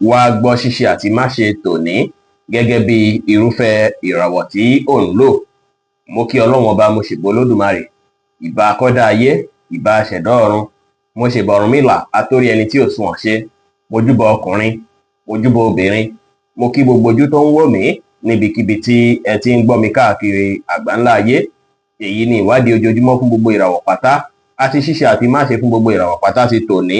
wá gbọ́ ṣíṣe àti máṣe tòní gẹ́gẹ́ bí irúfẹ́ ìràwọ̀ tí ò ń lò. Mo kí Ọlọ́run ọba, mo ṣèbà Olódùmarè, ìbà akọ́dá ayé, ìbà aṣẹ̀dá ọ̀run, mo ṣèbà Ọ̀rúnmìlà atórí ẹni tí ò sunwọ̀n ṣe, mo júbà ọkùnrin, mo júbà obìnrin, mo kí gbogbo ojú tó ń wò mí níbikíbi tí ẹ ti ń gbọ́ mi káàkiri àgbáńlá ayé. Èyí ni ìwádìí ojoojúmọ́ fún gbogbo ìràwọ̀ pátá àti ṣíṣe àti máṣe fún gbogbo ìràwọ̀ pátá ti tòní,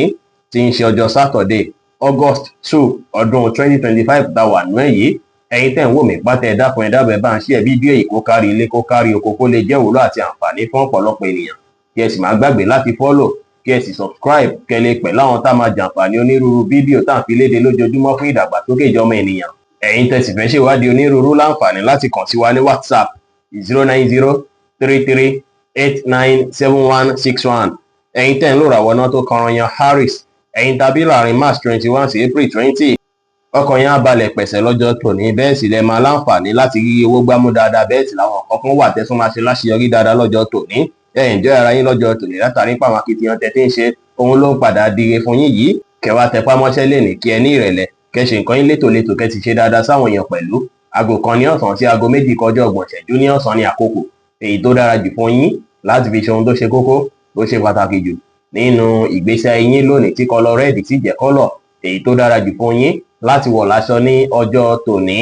tí ń ṣe ọjọ́ Saturday, August 2 ọdún 2025 tá wà nínú èyí. Ẹ̀yin tẹ́ ń wò mí pátá, ẹ dákun ẹ dábọ̀ ẹ bá ń share fídíò yìí kó kárí ilé kó kárí oko, kó lè jẹ́ ìwúlò àti àǹfààní fún ọ̀pọ̀lọpọ̀ ènìyàn. Kí ẹ sì má gbàgbé láti follow, kí ẹ sì subscribe, kẹ́ lè pẹ̀lú àwọn tá máa jàǹfààní onírúurú fídíò tá à ń fi léde lójoojúmọ́ fún ìdàgbàsókè ìjọmọ ènìyàn. Ẹ̀yin tẹ́ sì fẹ́ ṣèwádìí onírúurú láǹfààní láti kàn sí wa ní WhatsApp 09033897161. Ẹ̀yin tẹ́ ń lò ràwọ̀ náà tó kanran yan Harris, ẹ̀yin tàbí láàrin March 21 sí April 20, ọkàn yẹn á balẹ̀ pẹ̀sẹ̀ lọ́jọ́ tòní. Bẹ́ẹ̀ sì lẹ máa láǹfààní láti rí owó gbámú dáadáa. Bẹ́ẹ̀ sì làwọn kọ̀ọ̀kan wà tẹ́sán máa ṣe láṣeyọrí dáadáa lọ́jọ́ tòní. Ẹ enjoy ara yín lọ́jọ́ tòní látàrí pé àwọn akitiyan tẹ́ tí ń ṣe òun ló ń padà dire fún yín yìí. Kẹwàá tẹpá mọ́ṣẹ́ lẹ́nìí, kí ẹ ní ìrẹ̀lẹ̀, kẹ́ ṣe nǹkan yín létòlétò, kẹ́ ti ṣe dáadáa sáwọn èèyàn pẹ̀lú. Aago 1 ní ọ̀sán sí aago 2 kọjá 30 ìṣẹ́jú ní ọ̀sán ní àkókò èyí tó dára jù fún yín láti fi ṣe ohun tó ṣe kókó tó ṣe pàtàkì jù nínú ìgbésí ayé yín lónìí, tí kọlọ rẹ́ẹ̀dì sì jẹ́ kọ́lọ̀ èyí tó dára jù fún yín láti wọ̀ láṣọ ní ọjọ́ tòní.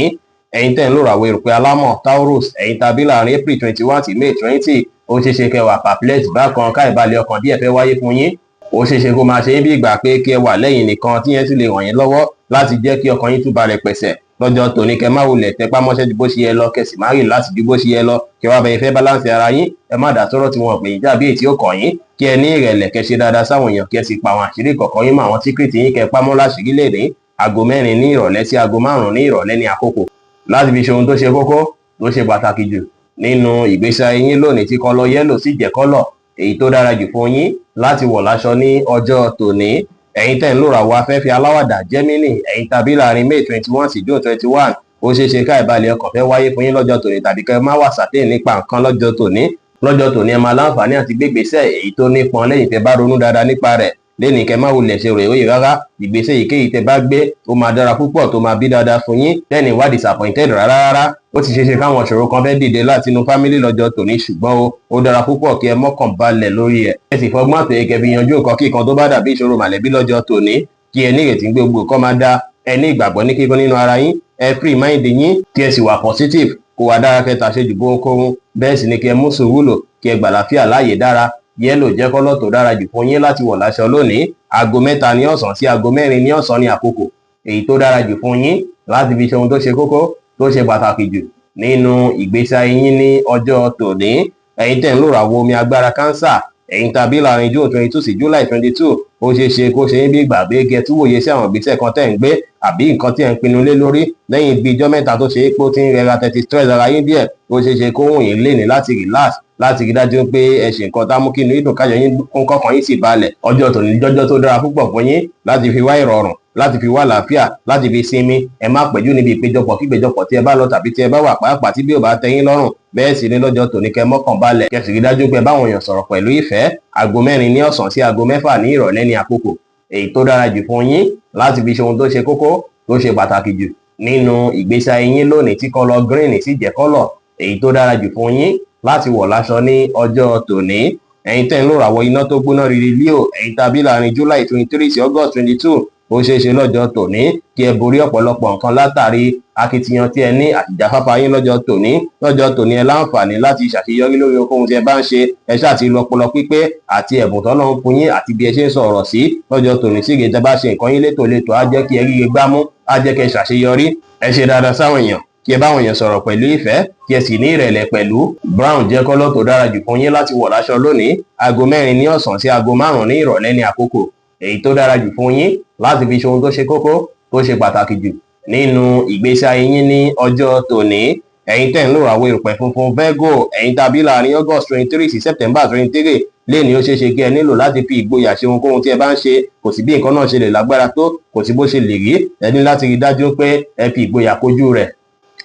Ẹ̀yin tẹ́ ń lò ràwọ̀ erùpẹ̀ alámọ̀ Taurus, ẹ̀yin tàbí láàrin April 21 sí May 20, ó ṣeéṣe kẹwàá perplex bákan káìbalẹ̀ ọkàn díẹ̀ fẹ́ wáyé fún yín. Ó ṣeéṣe kó máa ṣe yín bí ìgbà pé kí ẹ wà lẹ́yìn nìkan, tí yẹn sì lè ràn yín lọ́wọ́ láti jẹ́ kí ọkàn yín tún balẹ̀ pẹ̀sẹ̀ lọ́jọ́ tòní. Kẹ má wulẹ̀ tẹpá mọ́ṣẹ́ ju bó ṣe yẹ lọ, kẹ sì má rìn láti ju bó ṣe yẹ lọ. Kẹ wá bẹ̀yìn fẹ́ balance ara yín, ẹ má dá sọ́rọ̀ tí wọ́n pè yín jábí èyí tí ó kàn yín. Kí ẹ ní ìrẹ̀lẹ̀, kẹ ṣe dáadáa sáwọn èèyàn, kí ẹ sì pa àwọn àṣírí kọ̀ọ̀kan yín mọ́ àwọn secret yín, kẹ pamọ́ láṣìírí lè ní aago 4 ní ìrọ̀lẹ́ sí aago 5 ní ìrọ̀lẹ́ ní àkókò láti fi ṣe ohun tó ṣe kókó tó ṣe pàtàkì jù nínú ìgbésí ayé yín lónìí, tí kọlọ yẹ́lò sì jẹ́ kọ́lọ̀ èyí tó dára jù fún yín láti wọ̀ láṣọ ní ọjọ́ tòní. Ẹ̀yin tẹ́ ń lò ràwọ̀ afẹ́fẹ́ aláwàdà Gemini, ẹ̀yin tàbí láàrin May 21 sí June 21, ó ṣeéṣe káìbalẹ̀ ọkàn fẹ́ wáyé fún yín lọ́jọ́ tòní, tàbí kẹ́ má wà sàtẹ́ nípa nǹkan lọ́jọ́ tòní. Lọ́jọ́ tòní ẹ máa láǹfààní àti gbégbèsè èyí tó nípọn lẹ́yìn tẹ́ bá ronú dáadáa nípa rẹ̀. Lẹ́nìí kẹ́ má wulẹ̀ ṣe ròyìn rárá, ìgbésẹ̀ èyíkéyìí tẹ́ bá gbé ó máa dára púpọ̀, tó máa bí dáadáa fún yín. Lẹ́nìí wá disappointed rárá. Ó ti ṣeéṣe káwọn ìṣòro kan fẹ́ dìde láti inú fámílì lọ́jọ́ tòní, ṣùgbọ́n ó dára púpọ̀ kí ẹ mọ́kàn balẹ̀ lórí ẹ̀. Ẹ sì fọgbọ́n àtòyè kẹ́ fi yanjú nǹkan kíkan tó bá dàbí ìṣòro màlẹ́bí lọ́jọ́ tòní, kí ẹ ní ìrètí gbogbo kọ́ máa dá, ẹ ní ìgbàgbọ́ ní kíkún nínú ara yín, ẹ free mind yín, kí ẹ sì wà positive, kó wá dára kẹta ṣe jù bóńkóhun. Bẹ́ẹ̀ sì ni kí ẹ mú sùúrù lò, kí ẹ gbàlàfíà láàyè dára. Yẹ́lò jẹ́ kọ́lọ̀ tó dára jù fún yín láti wọ̀ láṣọ lónìí. Aago 3 ní ọ̀sán sí aago 4 ní ọ̀sán ní àkókò èyí tó dára jù fún yín láti fi ṣe ohun tó ṣe kókó tó ṣe pàtàkì jù nínú ìgbésí ayé yín ní ọjọ́ tòní. Ẹ̀yin tẹ́ ń lò ràwọ̀ omi agbára Cancer, ẹ̀yin tàbí láàrin June 22 sí July 22, ó ṣeéṣe kó ṣe yín bí ìgbà pé kẹ́ tún wòye sí àwọn ìgbésẹ̀ kan tẹ́ ń gbé àbí nǹkan tí ẹ ń pinnu lé lórí lẹ́yìn bí ijọ́ mẹ́ta tó ṣe é pé ó ti ń rẹra tẹ́tí stress ara yín díẹ̀. Ó ṣeéṣe kó wùn yín lénìí láti relax, láti rí dájú pé ẹ ṣe nǹkan tá mú kí inú ìdùn káyọ̀ yín kọ́kàn yín sì balẹ̀. Ọjọ́ tòní jọ́jọ́ tó dára púpọ̀ fún yín láti fi wá ìrọ̀rùn, láti fi wá àlàáfíà, láti fi sinmi. Ẹ má pẹ̀jú níbi ìpéjọpọ̀ kí ìpéjọpọ̀ tí ẹ bá lọ tàbí tí ẹ bá wà pàápàá tí bí ò bá tẹ́ yín lọ́rùn. Bẹ́ẹ̀ sì ni lọ́jọ́ tòní kẹ́ mọ́kàn balẹ̀, kẹ́ sì rí dájú pé báwọn èèyàn sọ̀rọ̀ pẹ̀lú ìfẹ́. Aago 4 ní ọ̀sán sí aago 6 ní ìrọ̀lẹ́ ní àkókò èyí tó dára jù fún yín láti fi ṣe ohun tó ṣe kókó tó ṣe pàtàkì jù nínú ìgbésí ayé yín lónìí, tí kọlọ green sì jẹ́ kọ́lọ̀ èyí tó dára jù fún yín láti wọ̀ láṣọ ní ọjọ́ tòní. Ẹ̀yin tẹ́ ń lò ràwọ̀ iná tó gbóná riri Leo, ẹ̀yin tàbí láàrin July 23 sí August 22, ó ṣeéṣe lọ́jọ́ tòní kí ẹ borí ọ̀pọ̀lọpọ̀ nǹkan látàrí akitiyan tí ẹ ní àtìjáfáfá yín lọ́jọ́ tòní. Lọ́jọ́ tòní ẹ láǹfààní láti ṣàṣeyọrí lórí ohunkóhun tí ẹ bá ń ṣe. Ẹ ṣáà ti lo ọpọlọ pípé àti ẹ̀bùn tọ́lọ́run fún yín àti bí ẹ ṣe ń sọ̀rọ̀ sí lọ́jọ́ tòní. Síge tẹ́ bá ṣe nǹkan yín létòlétò, á jẹ́ kí ẹ ríre gbámú, á jẹ́ kẹ́ ṣàṣeyọrí. Ẹ ṣe dáadáa sáwọn èèyàn, kí ẹ báwọn èèyàn sọ̀rọ̀ pẹ̀lú ìfẹ́, kí ẹ sì ní ìrẹ̀lẹ̀ pẹ̀lú. Brown jẹ́ kọ́lọ̀ tó dára jù fún yín láti wọ̀ láṣọ lónìí. Aago 4 ní ọ̀sán sí aago 5 ní ìrọ̀lẹ́ ní àkókò èyí tó dára jù fún yín láti fi ṣe ohun tó ṣe kókó tó ṣe pàtàkì jù nínú ìgbésí ayé yín ní ọjọ́ tòní. Ẹ̀yin tẹ́ ń lò ràwọ̀ erùpẹ̀ funfun Virgo, ẹ̀yin tàbí láàrin August 23 sí September 23, léèní ó ṣeéṣe kí ẹ nílò láti fi ìgboyà ṣe ohunkóhun tí ẹ bá ń ṣe. Kò sí bí nǹkan náà ṣe lè lágbára tó, kò sí bó ṣe lè rí, ẹ ní láti rí dájú pé ẹ fi ìgboyà kojú rẹ̀.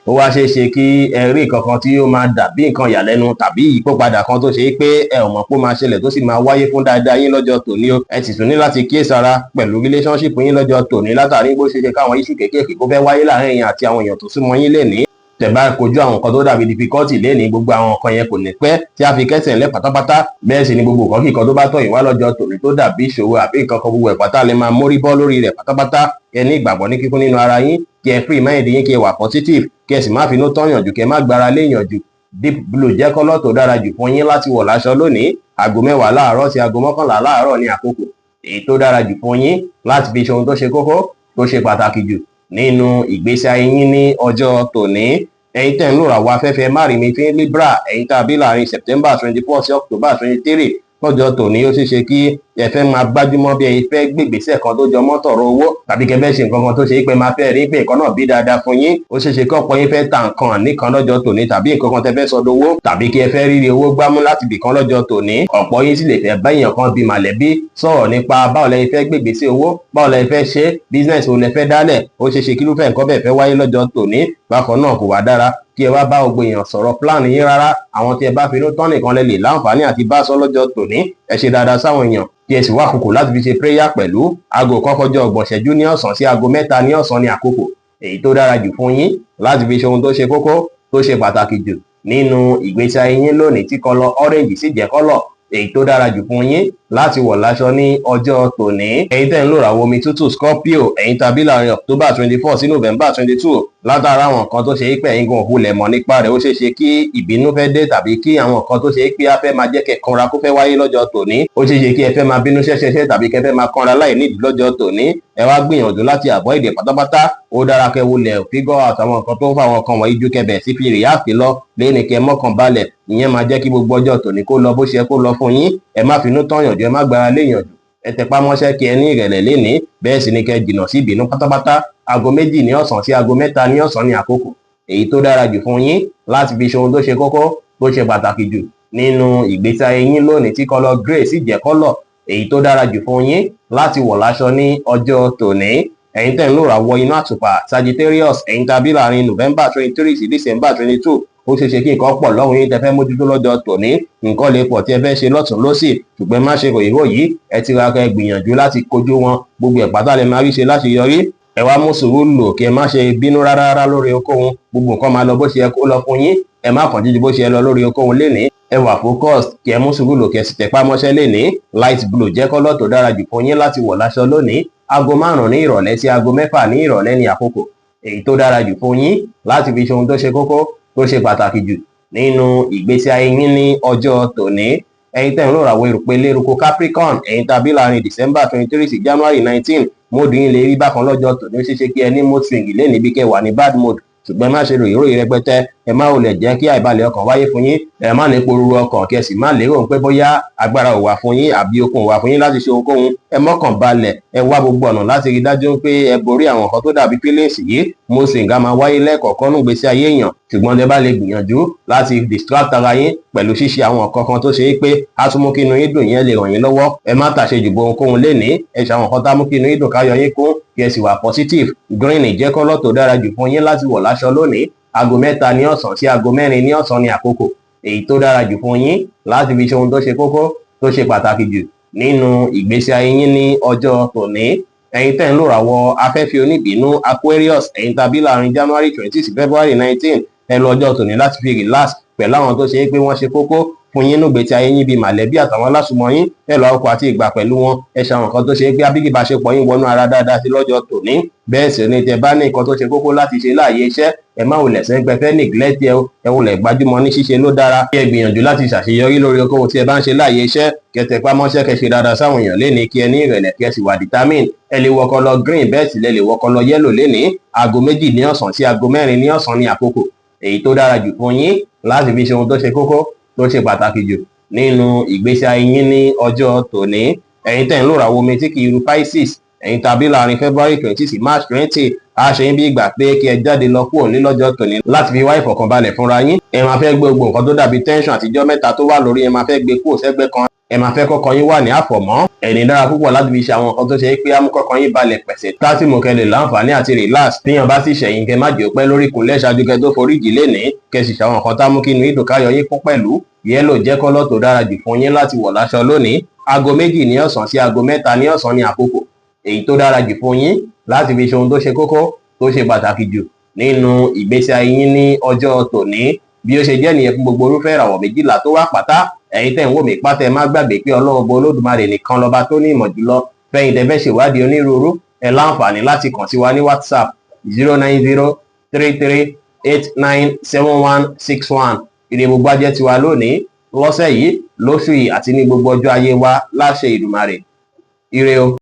ó wá ṣeé ṣe kí ẹ rí nǹkan kan tí ó máa dàbí nǹkan ìyàlẹ́nu tàbí ìyípadà kan tó ṣe pé ẹ ò mọ̀ pé ó máa ṣẹlẹ̀ tó sì máa wáyé fún dáadáa yín lọ́jọ́ tòní o. Ẹ sì tún ní láti kíyèsára pẹ̀lú relationship yín lọ́jọ́ tòní látàrí bó ṣe ṣe káwọn issue kéékèèké kó fẹ́ wáyé láàárín yín àti àwọn èèyàn tó súnmọ́ yín lénìí. Tẹ́ bá kojú àwọn nǹkan tó dàbí difficulty lénìí, gbogbo àwọn nǹkan yẹn kò ní pẹ́ tí a fi kẹ́sẹ̀ ńlẹ̀ pátápátá. Bẹ́ẹ̀ sì ni gbogbo nǹkan kíkan tó bá tọ̀ yín wá lọ́jọ́ tòní tó dàbí ìṣòro àbí nǹkan kan gbogbo ẹ̀ pátá lè máa mórí bọ́ lórí rẹ̀ pátápátá. Ẹ ní ìgbàgbọ́ ní kíkún nínú ara yín, kí ẹ free mind yín, kí ẹ wà positive, kí ẹ sì má finú tán yànjú, kí ẹ má gbára lé yànjú. Deep blue jẹ́ kọ́lọ̀ tó dára jù fún yín láti wọ̀ láṣọ lónìí. Aago 10 láàárọ̀ sí aago 11 láàárọ̀ ní àkókò èyí tó dára jù fún yín láti fi ṣe ohun tó ṣe kókó tó ṣe pàtàkì jù nínú ìgbésí ayé yín ní ọjọ́ tòní. Ẹ̀yin tẹ́ ń lò ràwọ̀ afẹ́fẹ́ márìmí fún Libra, ẹ̀yin tá a bí láàrin September 24 sí October 23 lọ́jọ́ tòní, ó ṣeé ṣe kí ẹ fẹ́ máa gbájúmọ́ bí ẹ fẹ́ gbé ìgbésẹ̀ kan tó jọ mọ́ tọ̀rọ̀ owó, tàbí kẹ́ fẹ́ ṣe nǹkan kan tó ṣe pé máa fẹ́ rí pé nǹkan náà bí dáadáa fún yín. Ó ṣeé ṣe kí ọ̀pọ̀ yín fẹ́ ta nǹkan nìkan lọ́jọ́ tòní, tàbí nǹkan kan tẹ́ fẹ́ sọdọ̀ owó, tàbí kí ẹ fẹ́ rírí owó gbámú láti ibìkan lọ́jọ́ tòní. Ọ̀pọ̀ yín sì lè fẹ́ bá èèyàn kan bí màlẹ́bí sọ̀rọ̀ nípa báwo lẹ fẹ́ gbé ìgbésẹ̀ owó, báwo lẹ fẹ́ ṣe business wo lẹ fẹ́ dálẹ̀. Ó ṣeé ṣe kí irúfẹ́ nǹkan bẹ́ẹ̀ fẹ́ wáyé lọ́jọ́ tòní. Bákan náà kò wá dára kí ẹ wá bá gbogbo èèyàn sọ̀rọ̀ plan yín rárá. Àwọn tí ẹ bá finú tán nìkan lẹ lè láǹfààní àti bá sọ lọ́jọ́ tòní. Ẹ ṣe dáadáa sáwọn èèyàn kí ẹ sì wá àkókò láti fi ṣe prayer pẹ̀lú. Aago kan kọjá 30 ìṣẹ́jú ní ọ̀sán sí aago 3 ní ọ̀sán ní àkókò èyí tó dára jù fún yín láti fi ṣe ohun tó ṣe kókó tó ṣe pàtàkì jù nínú ìgbésí ayé yín lónìí, tí kọ́lọ̀ orange sì jẹ́ kọ́lọ̀ èyí tó dára jù fún yín láti wọ̀ láṣọ ní ọjọ́ tòní. Ẹ̀yin tẹ́ ń lò ràwọ̀ omi tútù Scorpio, ẹ̀yin tàbí láàrin October 24 sí November 22 látara àwọn nǹkan tó ṣe é pé ẹ̀yin gan òhulẹ̀ mọ̀ nípa rẹ̀. Ó ṣeé ṣe kí ìbínú fẹ́ dé, tàbí kí àwọn nǹkan tó ṣe é pé a fẹ́ máa jẹ́ kẹ́ kanra kó fẹ́ wáyé lọ́jọ́ tòní. Ó ṣeé ṣe kí ẹ fẹ́ máa bínú ṣẹ́ṣẹ́ṣẹ́, tàbí kẹ́ fẹ́ máa kanra láì nídìí lọ́jọ́ tòní. Ẹ wá gbìyànjú láti avoid pátápátá. Ó dára kẹ́ wulẹ̀ figure out àwọn nǹkan tó ń fa àwọn nǹkan wọ̀nyí ju kẹbẹ̀ sí fi react lọ lẹ́ni kẹ́ mọ́kàn balẹ̀. Ìyẹn máa jẹ́ kí gbogbo ọjọ́ tòní kó lọ bó ṣe kó lọ fún yín. Ẹ má finú tán yànjú, ẹ má gbára lé yànjú. Ẹ tẹpá mọ́ṣẹ́ kí ẹ ní ìrẹ̀lẹ̀ lénìí. Bẹ́ẹ̀ sì ni kẹ́ jìnnà sí ìbínú pátápátá. Aago 2 ní ọ̀sán sí aago 3 ní ọ̀sán ní àkókò èyí tó dára jù fún yín láti fi ṣe ohun tó ṣe kókó tó ṣe pàtàkì jù nínú ìgbésí ayé yín lónìí, tí kọ́lọ̀ grey sì jẹ́ kọ́lọ̀ èyí tó dára jù fún yín láti wọ̀ láṣọ ní ọjọ́ tòní. Ẹ̀yin tẹ́ ń lò ràwọ̀ inú àtùpà Sagittarius, ẹ̀yin tàbí láàrin November 23 sí December 22, ó ṣeé ṣe kí nǹkan pọ̀ lọ́hùn yín tẹ́ fẹ́ mójútó lọ́jọ́ tòní. Nǹkan lè pọ̀ tí ẹ fẹ́ ṣe lọ́tún lósì, ṣùgbọ́n má ṣe ròyìnròyìn. Ẹ ti ra kẹ́ gbìyànjú láti kojú wọn, gbogbo ẹ̀ pátá lẹ máa rí ṣe láti yọrí. Ẹ wá mú sùúrù lò, kí ẹ má ṣe bínú rárá lórí ohunkóhun. Gbogbo nǹkan máa lọ bó ṣe yẹ kó lọ fún yín. Ẹ má kàn jíjú bó ṣe yẹ lọ lórí ohunkóhun lénìí. Ẹ wà focus, kí ẹ mú sùúrù lò, kí ẹ sì tẹpá mọ́ṣẹ́ lénìí. Light blue jẹ́ kọ́lọ̀ tó dára jù fún yín láti wọ̀ láṣọ lónìí. Aago 5 ní ìrọ̀lẹ́ sí aago 6 ní ìrọ̀lẹ́ ní àkókò èyí tó dára jù fún yín láti fi ṣe ohun tó ṣe kókó tó ṣe pàtàkì jù nínú ìgbésí ayé yín ní ọjọ́ tòní. Ẹ̀yin tẹ́ ń lò ràwọ̀ erùpẹ̀ eléruko Capricorn, ẹ̀yin tàbí láàrin December 23 sí January 19, móòdù yín lè rí bákan lọ́jọ́ tòní. Ó ṣeé ṣe kí ẹ ní mood swing lénìí bí kẹ́ wà ní bad mood, ṣùgbọ́n má ṣe ròyìnròyìn rẹpẹtẹ. Ẹ má olè jẹ́ kí àìbalẹ̀ ọkàn wáyé fún yín. Ẹ má ní poruru ọkàn, kí ẹ sì má lérò pé bóyá agbára ò wà fún yín àbí okun ò wà fún yín láti ṣe ohunkóhun. Ẹ mọ́kàn balẹ̀, ẹ wá gbogbo ọ̀nà láti rí dájú pé ẹ borí àwọn nǹkan tó dàbí feelings yìí. Mood swing á máa wáyé lẹ́ẹ̀kọ̀ọ̀kan nínú ìgbésí ayé èèyàn, ṣùgbọ́n tẹ́ bá lè gbìyànjú láti distract ara yín pẹ̀lú ṣíṣe àwọn nǹkan kan tó ṣe é pé á tún mú kí inú yín dùn, yẹn lè ràn yín lọ́wọ́. Ẹ má tàṣejù bo ohunkóhun lénìí. Ẹ ṣe àwọn nǹkan tá mú kí inú yín dùn, káyọ̀ yín kún, kí ẹ sì wà positive. Green jẹ́ kọ́lọ̀ tó dára jù fún yín láti wọ̀ láṣọ lónìí. Aago 3 ní ọ̀sán sí aago 4 ní ọ̀sán ní àkókò èyí tó dára jù fún yín láti fi ṣe ohun tó ṣe kókó tó ṣe pàtàkì jù nínú ìgbésí ayé yín ní ọjọ́ tòní. Ẹ̀yin tẹ́ ń lò ràwọ̀ afẹ́fẹ́ oníbínú Aquarius, ẹ̀yin tàbí láàrin January 20 sí February 19, ẹ lọ ọjọ́ tòní láti fi relax pẹ̀lú àwọn tó ṣe é pé wọ́n ṣe kókó fún yín nígbètí ayé yín bíi màlẹ́bí àtàwọn alásùnmọ́ yín. Ẹ lọ àkókò àti ìgbà pẹ̀lú wọn. Ẹ ṣe àwọn nǹkan tó ṣe é pé abígbàṣepọ̀ yín wọnú ara dáadáa sí lọ́jọ́ tòní. Bẹ́ẹ̀ sì ni tẹ́ bá ní nǹkan tó ṣe kókó láti ṣe láàyè iṣẹ́, ẹ má wulẹ̀ sẹ́gbẹ́ fẹ́ neglect ẹ wulẹ̀ gbájúmọ́ ní ṣíṣe ló dára. Kí ẹ gbìyànjú láti ṣàṣeyọrí lórí okòwò tí ẹ bá ń ṣe láàyè iṣẹ́. Kẹ́ tẹpá mọ́ṣẹ́, kẹ́ ṣe dáadáa sáwọn èèyàn lénìí, kí ẹ ní ìrẹ̀lẹ̀, kí ẹ sì wà determine. Ẹ lè wọ kọ́lọ̀ green, bẹ́ẹ̀ sì lẹ lè wọ kọ́lọ̀ yellow lénìí. Aago 2 ní ọ̀sán sí aago 4 ní ọ̀sán ní àkókò èyí tó dára jù fún yín láti fi ṣe ohun tó ṣe kókó tó ṣe pàtàkì jù nínú ìgbésí ayé yín ní ọjọ́ tòní. Ẹ̀yin tẹ́ ń lò ràwọ̀ omi tí kì í ru Pisces, ẹ̀yin tàbí láàrin February 20 sí March 20, á ṣe yín bí ìgbà pé kí ẹ jáde lọ kúrò ní lọ́jọ́ tòní láti fi wá ìfọ̀kànbalẹ̀ fúnra yín. Ẹ máa fẹ́ gbé gbogbo nǹkan tó dàbí tension àtijọ́ mẹ́ta tó wà lórí, ẹ máa fẹ́ gbé kúrò sẹ́gbẹ́ kan. ẹ máa fẹ́ kọ́kọ́ yín wà ní àfọ̀mọ́. ẹni dára púpọ̀ láti fi ṣe àwọn nǹkan tó ṣe pé á mú kọ́kọ́ yín balẹ̀ pẹ̀sẹ̀ láti mú kẹ́ lè láǹfààní àti relax. tíyan bá sì ṣẹ̀yìn kẹ́ má jẹ́ ó pẹ́ lórí ìkúnlẹ̀ ṣáájú kẹ́ tó foríjì lénìí. kẹ́ sì ṣàwọn nǹkan tá mú kí inú ìdùn káyọ̀ yín kún pẹ̀lú. yẹ́lò jẹ́ kọ́lọ́ tó dára jù fún yín láti wọ̀ láṣọ lónìí. aago 2 ní ọ̀sán sí aago 3 ní ọ̀sán ní àkókò èyí tó dára jù fún yín láti fi ṣe ohun tó ṣe kókó tó ṣe pàtàkì jù nínú ìgbésí ayé yín ní ọjọ́ tòní. bí ó ṣe jẹ́ nìyẹn fún gbogbo irúfẹ́ ìràwọ̀ méjìlá tó wà pátá. ẹ̀yin tẹ́ ń wò mí pátá ẹ má gbàgbé pé Ọlọ́run Ọba Olódùmarè nìkan lọ́ba tó ní ìmọ̀ jùlọ. fẹ́yìn tẹ́ fẹ́ ṣèwádìí onírúurú ẹ láǹfààní láti kàn sí wa ní WhatsApp 09033897161. ire gbogbo ajẹ́ tiwa lónìí lọ́sẹ̀ yìí lóṣù yìí àti ní gbogbo ọjọ́ ayé wa láṣẹ Ìdùmarè. ire o.